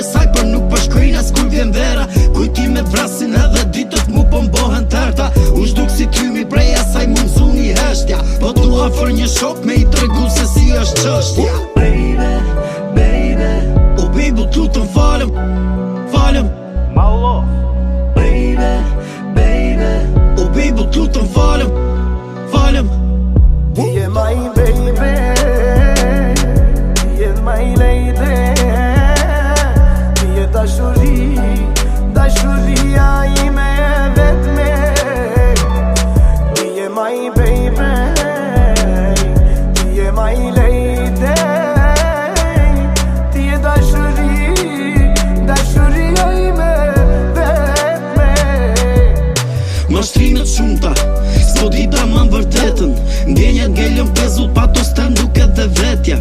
për saj, për nuk për shkrin as kur vjen vera. Kujti me vrasin edhe ditët mu po mbohen tërta. U shduk si tymi prej asaj mu mzu një heshtja, po tu afër një shok me i tregu se si është qështja. Baby, baby, o baby tutën falem, falem. Malo, Baby, baby, o baby tutën falem, falem. Ti je my baby, ti je my lady, ti je dashuri, dashuria ime e vetme. Ti je my baby, ti je my lady, ti je dashuri, dashuria ime e vetme. Mashtrimet shumta, s'po dita më vërtetën. Ndjenjat ngellën pezut pa to stand duke dhe vetja.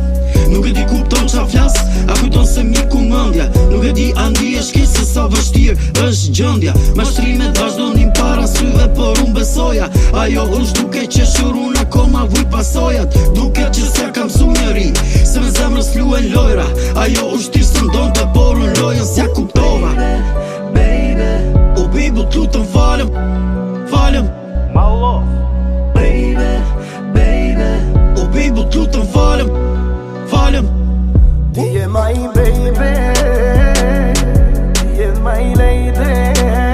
Nuk e di kupton qa flas, a kujton se miku mëndja. Nuk e di a ndi e shki se sa vështir është gjëndja. Mashtrimet vazhdonin para syve, por unë besoja. Ajo është duke që shurun akoma vuj pasojat. Duke që s'ja kam su njëri, se me zemrës fluen lojra. Ajo është tirë së ndonte, por unë lojën s'ja kuptova. Baby, o baby tutën falem, falem. malo, Baby, baby, o baby tutën falem, falem. Ti je my baby, ti je my lady.